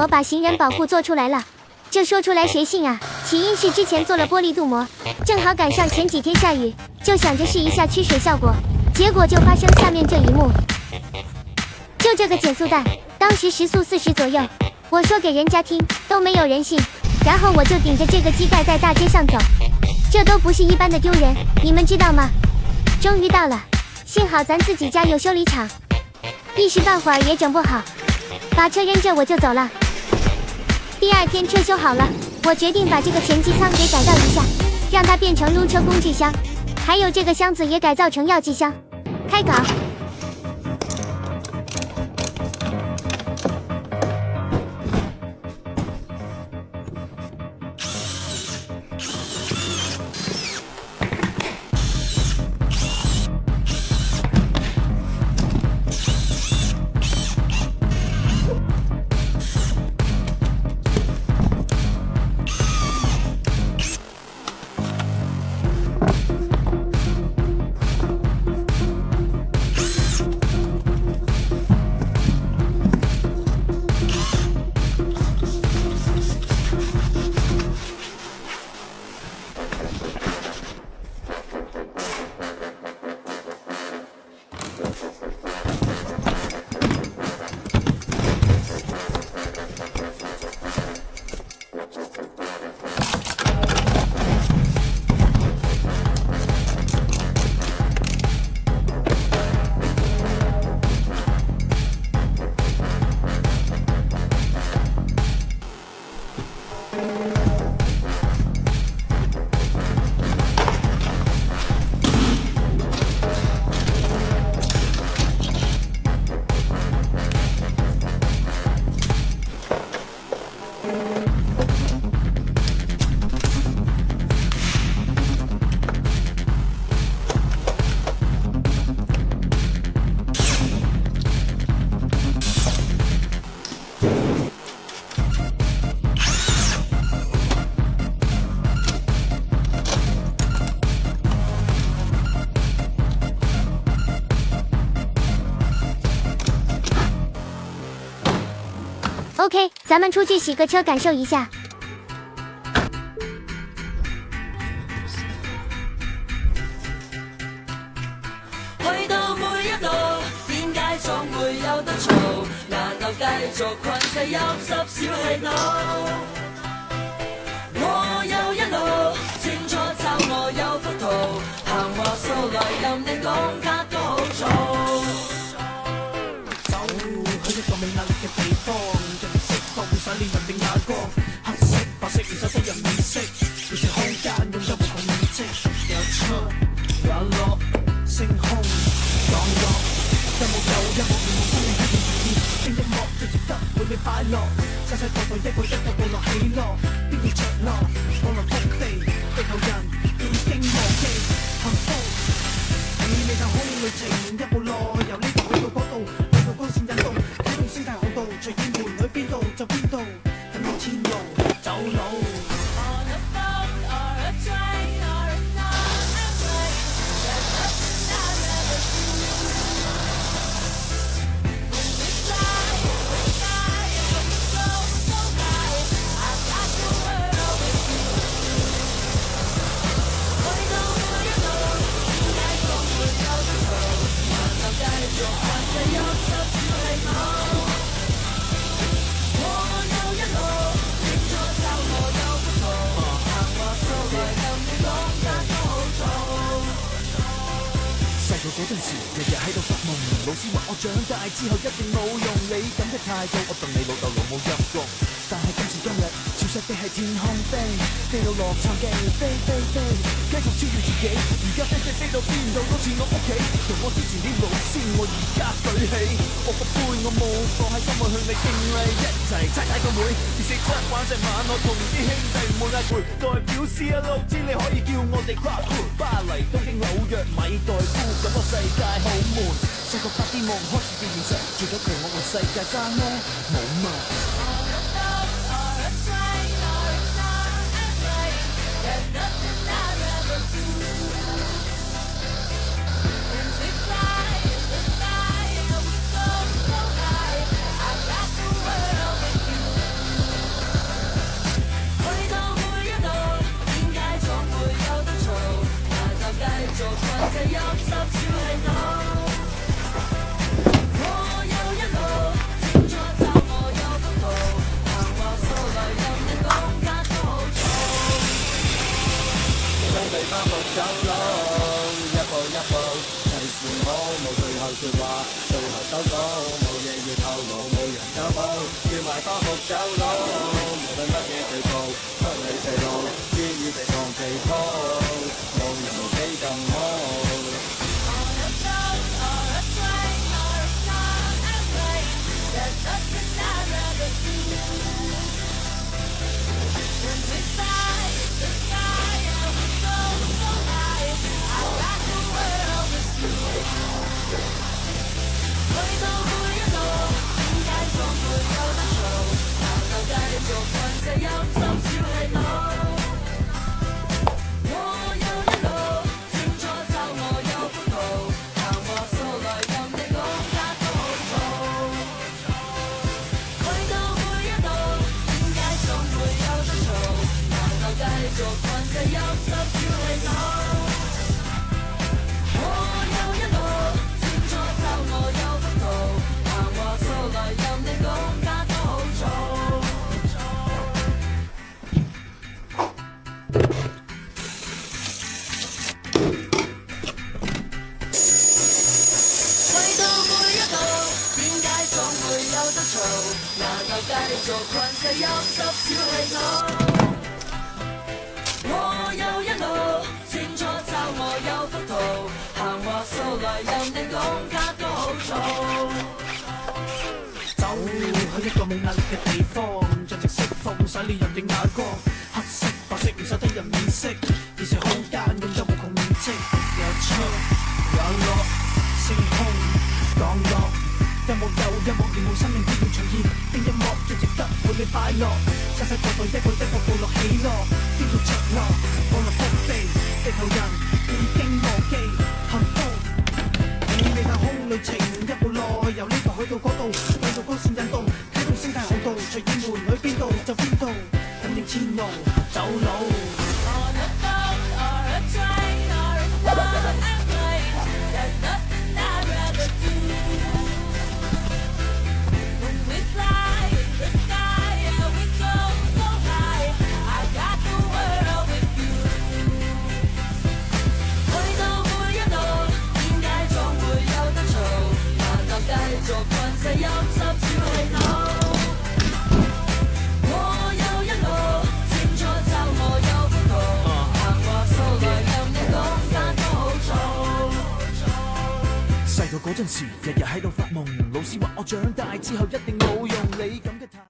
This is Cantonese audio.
膜把行人保护做出来了，这说出来谁信啊？起因是之前做了玻璃镀膜，正好赶上前几天下雨，就想着试一下驱水效果，结果就发生下面这一幕。就这个减速带，当时时速40左右，我说给人家听都没有人信，然后我就顶着这个机盖在大街上走，这都不是一般的丢人，你们知道吗？终于到了，幸好咱自己家有修理厂，一时半会儿也整不好，把车扔这我就走了。第二天车修好了，我决定把这个前机舱给改造一下，让它变成撸车工具箱，还有这个箱子也改造成药剂箱。开搞。OK， 咱们出去洗个车感受一下。去到每一度，點解總會有得嘈？然後繼續困世陰濕小氣腦。我有一路，清楚抄我有幅圖，行話數來任你講卡都好嘈。走去一個美麗嘅地方，人哋釋放會想練人哋眼光，黑色白色唔使分人面色，要成空間擁有無窮面積，有出有落，星空降落，有冇有音樂連冇風雨聽音樂就值得會你快樂，世世代代一個一個部落起落，邊要着落降落谷地，地球人已經忘記幸福，以你太空旅程一步內由呢度去到嗰度，兩道光線引導，啟動星態航道，隨意門去邊度就邊度，咁多天路走佬。嗰陣時，日日喺度發夢，老師話我長大之後一定冇用，你咁嘅態度，我戥你老豆老母陰公。但係今時今日，潮濕的係天空飛，飛到洛杉磯，飛飛飛，繼續超越自己。而家飛到邊度都似我屋企，同我之前啲老師，我而家舉起，我個杯我冇放喺心裏向你敬禮，一齊猜猜個妹，二四七玩成晚，我同啲兄弟唔會嗌攰，代表C一路知你可以叫我哋跨區，巴黎、東京、紐約、米代夫咁多世界好悶，細個發啲夢開始變現實，做咗佢我個世界爭咩？冇問。走佬，一步一步齊扶好，冇最後説話，最後收稿，冇嘢要透露，冇人走寶，叫埋花木走佬，無論乜嘢地步，不理地路，知意地放地鋪，冇人無比咁好。我有一路，清楚找我有幅圖，行話數來任你講卡都好嘈。走去一個冇壓力嘅地方，盡情釋放洗練人嘅眼光，黑色白色唔使得人面色，現實空間擁有無窮面積，有出有落，星空降落。音樂有音樂，連無生命必要重現，邊音樂最值得伴你快樂？世世代代一個部落喜樂，邊度着落？網絡福地，地球人已經忘記幸福。你太空旅程一步內，由呢度去到嗰度，引導光線引動，啟動星態航道，隨意門去邊度就邊度，緊應天路走佬。細個嗰陣時，日日喺度發夢，老師話我長大之後一定冇用，你咁嘅態